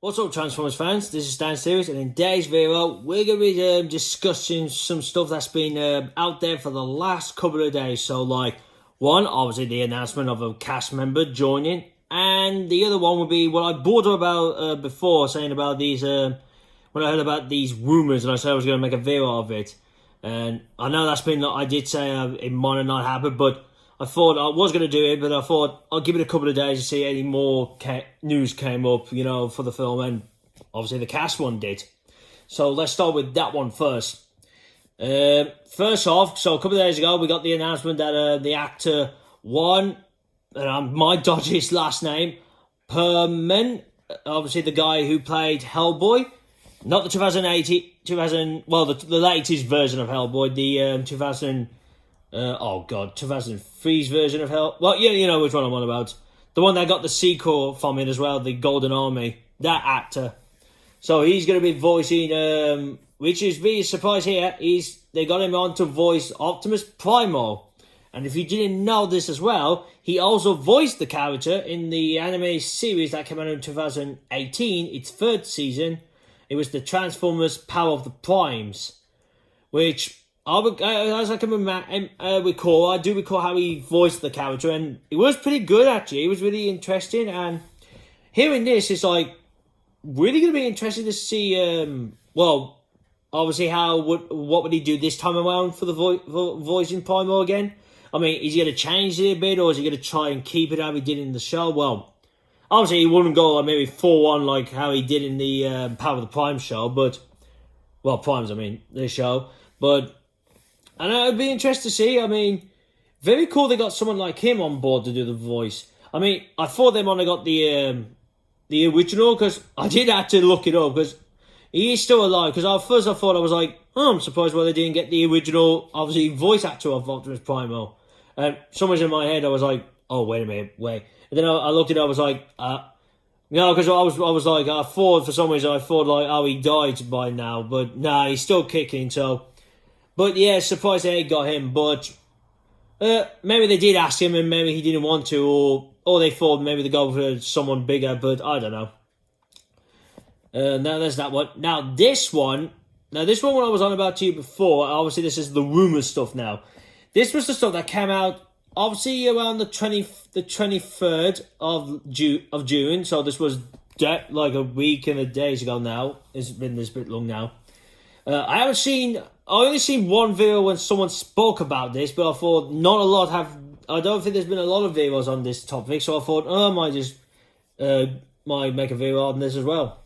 What's up, Transformers fans? This is Stan Series, and in today's video, we're going to be discussing some stuff that's been out there for the last couple of days. So, one, obviously the announcement of a cast member joining, and the other one would be what I brought up about before, saying about these, when I heard about these rumours, and I said I was going to make a video of it. And I know I did say it might have not happened, but I thought I was going to do it, but I thought I'll give it a couple of days to see any more news came up, for the film, and obviously the cast one did. So let's start with that one first. First off, so a couple of days ago, we got the announcement that the actor and I might dodge his last name, Perlman, obviously the guy who played Hellboy, not the the latest version of Hellboy, the 2003's version of Hell. Well, you know which one I'm on about. The one that got the sequel from it as well, the Golden Army. That actor. So he's going to be voicing, which is really a surprise here, they got him on to voice Optimus Primal. And if you didn't know this as well, he also voiced the character in the anime series that came out in 2018, its third season. It was the Transformers Power of the Primes, which, as I can recall, I do recall how he voiced the character, and it was pretty good, actually. It was really interesting, and hearing this is really going to be interesting to see, obviously what would he do this time around for the voicing Primal again? I mean, is he going to change it a bit, or is he going to try and keep it how he did in the show? Well, obviously he wouldn't go maybe 4-1 like how he did in the Power of the Prime show, the show, but and it'd be interesting to see. I mean, very cool they got someone like him on board to do the voice. I mean, I thought they might have got the original, because I did have to look it up, because he is still alive. Because at first I thought, I was like, I'm surprised why they didn't get the original, obviously, voice actor of Optimus Primal. And somewhere in my head, I was like, oh, wait a minute, wait. And then I looked it up, I was like, no, because I was like, I thought, for some reason, he died by now. But nah, he's still kicking, so. But yeah, surprised they got him. But maybe they did ask him and maybe he didn't want to, or they thought maybe they go for someone bigger, but I don't know. Now there's that one. Now this one what I was on about to you before, obviously this is the rumour stuff now. This was the stuff that came out, obviously around the 23rd of June. So this was like a week and a days ago now. It's been this bit long now. I only seen one video when someone spoke about this, but I thought I don't think there's been a lot of videos on this topic, so I thought, I might just might make a video on this as well.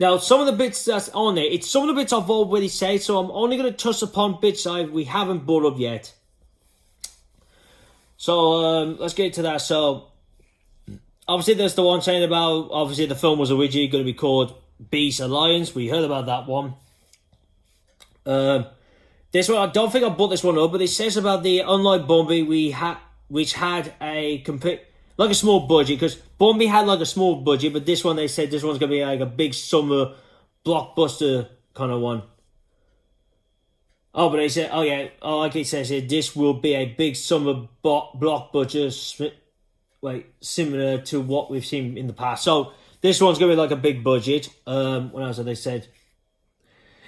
Now, some of the bits that's on there, some of the bits I've already said, so I'm only going to touch upon bits we haven't brought up yet. So, let's get into that. So, obviously there's the one saying about, obviously the film was originally going to be called Beast Alliance. We heard about that one. This one, I don't think I brought this one up, but it says about the, unlike Bumblebee, which had a small budget, because Bumblebee had a small budget, but this one, they said this one's going to be like a big summer blockbuster kind of one. Oh, but they said, like it says here, this will be a big summer blockbuster, similar to what we've seen in the past. So, this one's going to be like a big budget. What else have they said?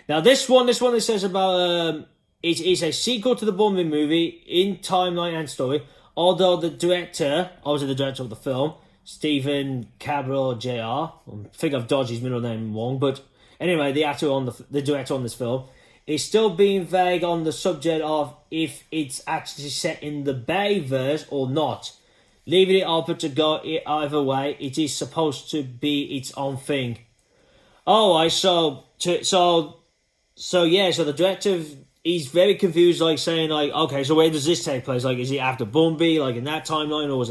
Now, this one it says about, it is a sequel to the Bumblebee movie in timeline and story, although the director of the film, Stephen Cabral Jr., I think I've dodged his middle name wrong, but anyway, the director on this film, is still being vague on the subject of if it's actually set in the Bayverse or not. Leaving it open to go either way, it is supposed to be its own thing. So the director, he's very confused, saying, okay, so where does this take place? Is it after Bumblebee, in that timeline, or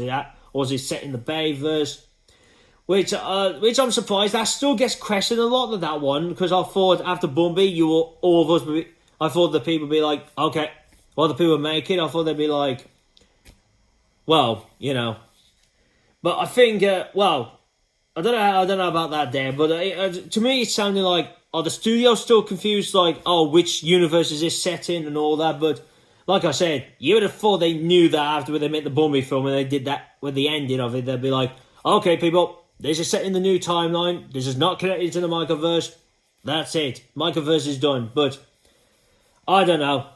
is it set in the Bayverse? Which I'm surprised. That still gets questioned a lot of that one, because I thought after Bumblebee, I thought the people would be like, okay, well, the people make it, I thought they'd be like, well, But I think, I don't know about that there, but to me, it sounded like, the studio's still confused, which universe is this set in and all that, but like I said, you would have thought they knew that after they made the Bumblebee film and they did that with the ending of it, they'd be like, okay, people, this is set in the new timeline. This is not connected to the Michaelverse. That's it. Michaelverse is done. But I don't know.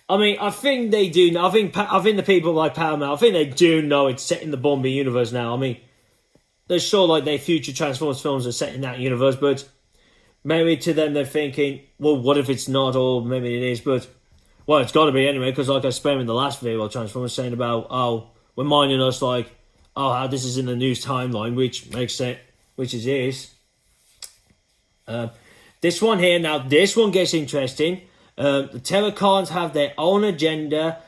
I mean, I think they do know. I think the people like Perlman, I think they do know it's set in the Bumblebee universe now. I mean, they're sure like their future Transformers films are set in that universe, but maybe to them they're thinking, well, what if it's not, or maybe it is, but, well, it's got to be anyway, because like I explained in the last video of Transformers, saying about, reminding us like, how this is in the news timeline, which makes sense, which it is. This one here, now this one gets interesting. The Terracons have their own agenda.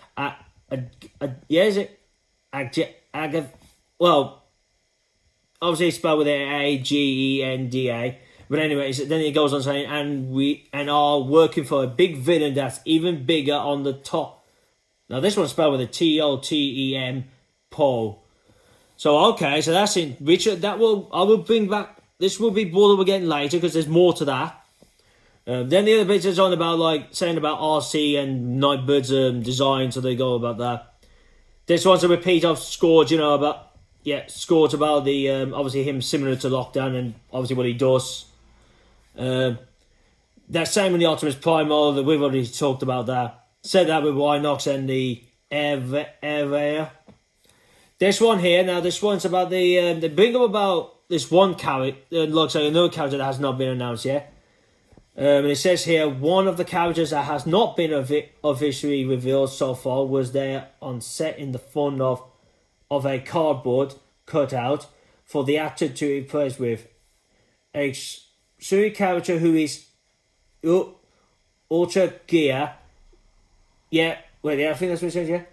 Well, obviously spelled with Agenda. But anyway, then he goes on saying, and are working for a big villain that's even bigger on the top. Now this one's spelled with a Totem, Paul. So okay, so that's in Richard. I will bring back. This will be brought up again later because there's more to that. Then the other bits is on about like saying about RC and Nightbird's design, so they go about that. This one's a repeat of Scourge, Scourge about the obviously him similar to Lockdown and obviously what he does. That same with the Optimus Primal that we've already talked about that. Said that with Rhinox and the Air. This one here, now this one's about they bring up about this one character, looks like another character that has not been announced yet. And it says here, one of the characters that has not been officially revealed so far was there on set in the front of a cardboard cutout for the actor to impress with. A Suri character who is Ultra Gear. I think that's what it says, yeah?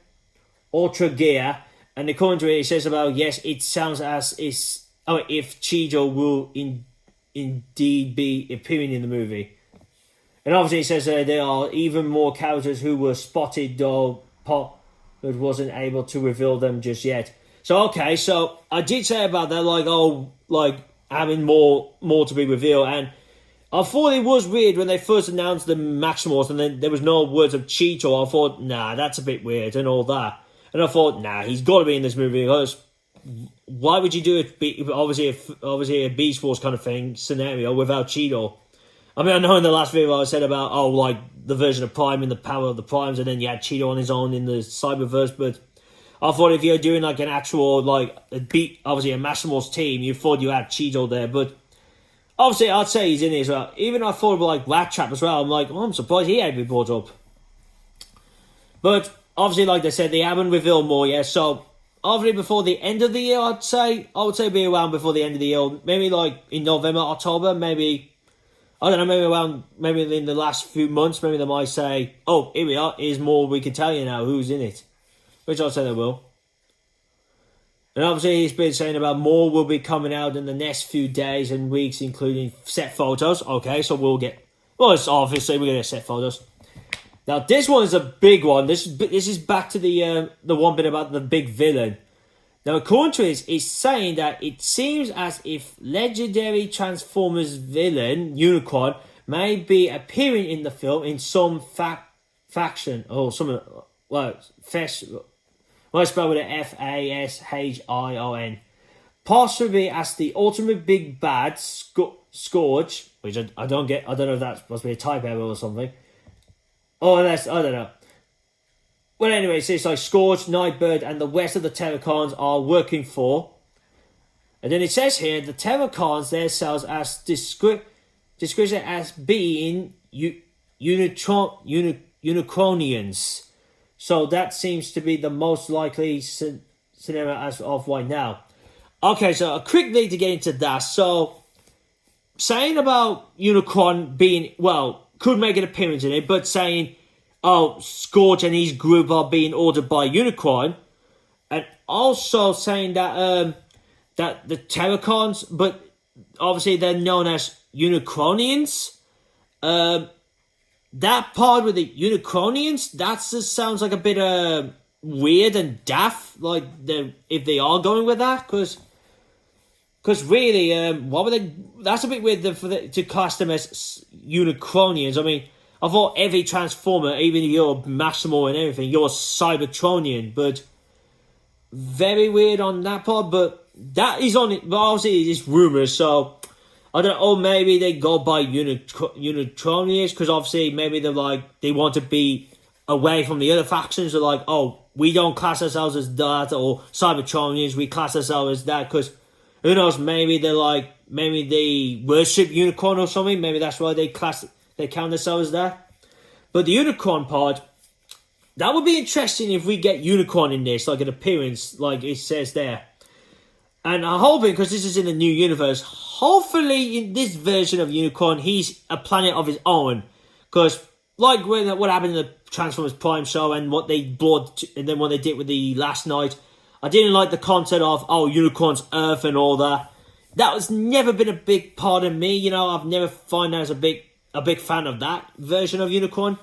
Ultra Gear. And according to it says about, yes, it sounds as if Cheeto will indeed be appearing in the movie. And obviously it says there are even more characters who were spotted, though Pop wasn't able to reveal them just yet. So okay, so I did say about that, having more to be revealed, and I thought it was weird when they first announced the Maximals and then there was no words of Cheeto. I thought, nah, that's a bit weird and all that. And I thought, nah, he's got to be in this movie because why would you do it? Obviously a Beast Wars kind of thing scenario without Cheeto. I mean, I know in the last video I said about the version of Prime and the power of the Primes, and then you had Cheeto on his own in the Cyberverse. But I thought if you're doing like an actual obviously a Maximals team, you thought you had Cheeto there. But obviously I'd say he's in it as well. Even I thought about Rat Trap as well. I'm like, I'm surprised he had to be brought up. But obviously, like they said, they haven't revealed more yet. So obviously before the end of the year, I would say be around before the end of the year. Maybe in November, October, maybe. I don't know, maybe in the last few months, maybe they might say, oh, here we are, here's more we can tell you now, who's in it. Which I'll say they will. And obviously he's been saying about more will be coming out in the next few days and weeks, including set photos. Okay, so it's obviously we're going to set photos. Now this one is a big one. This is back to the one bit about the big villain. Now, according to it, it's saying that it seems as if legendary Transformers villain, Unicron, may be appearing in the film in some faction, or some, it's spelled with an Fashion. Possibly as the ultimate big bad, Scourge, which I don't get, I don't know if that's supposed to be a type error or something. I don't know. Well, anyway, so it's like Scourge, Nightbird, and the rest of the Terracons are working for. And then it says here, the Terracons themselves as described as being Unicronians. So that seems to be the most likely scenario as of right now. Okay, so a quick need to get into that. So, saying about Unicron being, could make an appearance in it, but saying, Scourge and his group are being ordered by Unicron, and also saying that that the Terracons, but obviously they're known as Unicronians. That part with the Unicronians, that just sounds like a bit weird and daft. Like if they are going with that, because really, what were they? That's a bit weird to cast them as Unicronians. I mean, I thought every Transformer, even if you're Maximal and everything, you're a Cybertronian, but very weird on that part. But that is on it. But obviously, it's rumours, so I don't know. Or maybe they go by Unitronians because obviously maybe they want to be away from the other factions. They're like, oh, we don't class ourselves as that, or Cybertronians, we class ourselves as that because who knows? Maybe maybe they worship Unicorn or something. Maybe that's why they count themselves as that. But the Unicorn part, that would be interesting if we get Unicorn in this, like an appearance, like it says there. And I'm hoping, because this is in the new universe, hopefully in this version of Unicorn, he's a planet of his own. Because, like what happened in the Transformers Prime show and what they brought, and then what they did with the last night, I didn't like the concept of, oh, Unicorn's Earth and all that. That has never been a big part of me, you know. I've never found out as a big fan of that version of Unicorn.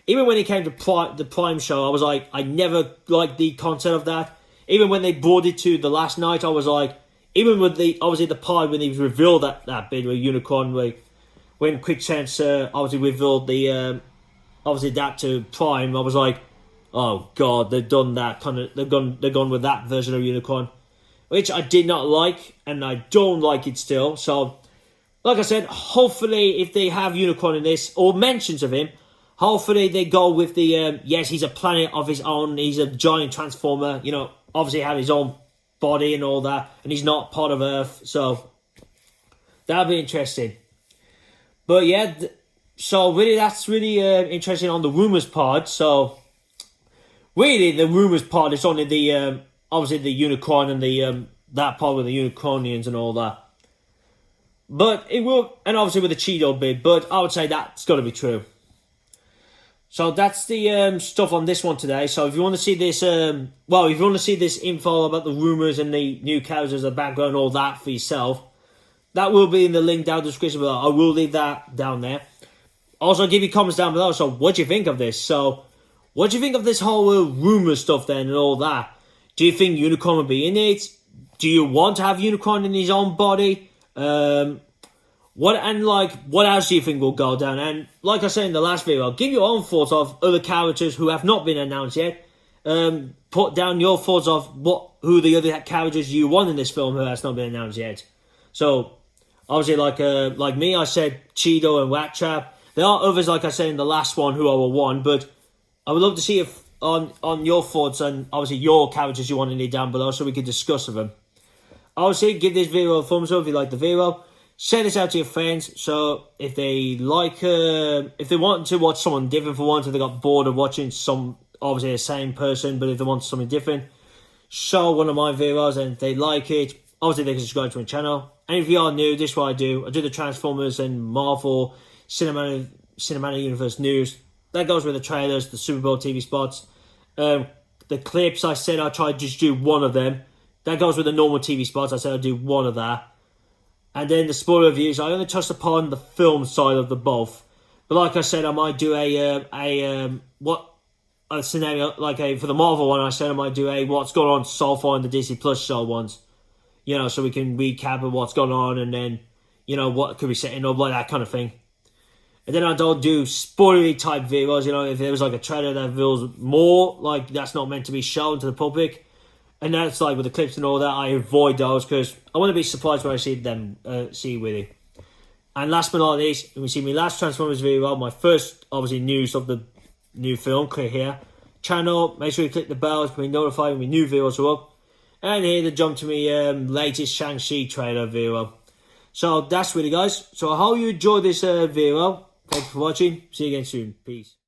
Even when it came to the Prime show, I was like, I never liked the concept of that. Even when they brought it to the last night, I was like, even with the part when they revealed that bit with Unicorn, when Quicksense obviously revealed the obviously that to Prime, I was like, oh god, they've done that kind of, they're gone with that version of Unicorn, which I did not like, and I don't like it still. So, like I said, hopefully if they have Unicorn in this or mentions of him, hopefully they go with the yes, he's a planet of his own, he's a giant transformer, you know. Obviously have his own body and all that, and he's not part of Earth, so that'll be interesting. But yeah, so really that's really interesting on the rumours part. So really the rumours part is only the obviously the Unicorn and the that part with the Unicornians and all that. But it will, and obviously with the Cheeto bit, but I would say that's got to be true. So that's the stuff on this one today. So if you want to see this, if you want to see this info about the rumours and the new characters, the background, all that for yourself, that will be in the link down the description below. I will leave that down there. Also, give your comments down below. So what do you think of this? So what do you think of this whole rumour stuff then and all that? Do you think Unicorn will be in it? Do you want to have Unicorn in his own body? What else do you think will go down? And like I said in the last video, give your own thoughts of other characters who have not been announced yet. Put down your thoughts of who the other characters you want in this film who has not been announced yet. So obviously, like me, I said Cheeto and Rat Trap. There are others, like I said in the last one, who I will want. But I would love to see if on your thoughts and obviously your characters you want in it down below, so we can discuss them. Obviously, give this video a thumbs up if you like the video. Share this out to your friends, so if they if they want to watch someone different for once, if they got bored of watching obviously the same person, but if they want something different, show one of my videos, and if they like it, obviously they can subscribe to my channel. And if you are new, this is what I do. I do the Transformers and Marvel Cinematic Universe news. That goes with the trailers, the Super Bowl TV spots. The clips, I said I tried to just do one of them. That goes with the normal TV spots. I said I'd do one of that. And then the spoiler reviews, I only touched upon the film side of the both. But like I said, I might do a scenario, for the Marvel one, I said I might do what's going on so far in the Disney Plus show ones. You know, so we can recap of what's going on and then, you know, what could be setting up, like that kind of thing. And then I don't do spoilery type videos, you know, if there was like a trailer that reveals more, like that's not meant to be shown to the public. And that's like with the clips and all that, I avoid those because I want to be surprised when I see them, see with it. And last but not least, when we see my last Transformers video, my first, obviously, news of the new film, click here. Channel, make sure you click the bell to be notified when new videos are up. And here to jump to my latest Shang-Chi trailer video. So that's really, guys. So I hope you enjoyed this video. Thanks for watching. See you again soon. Peace.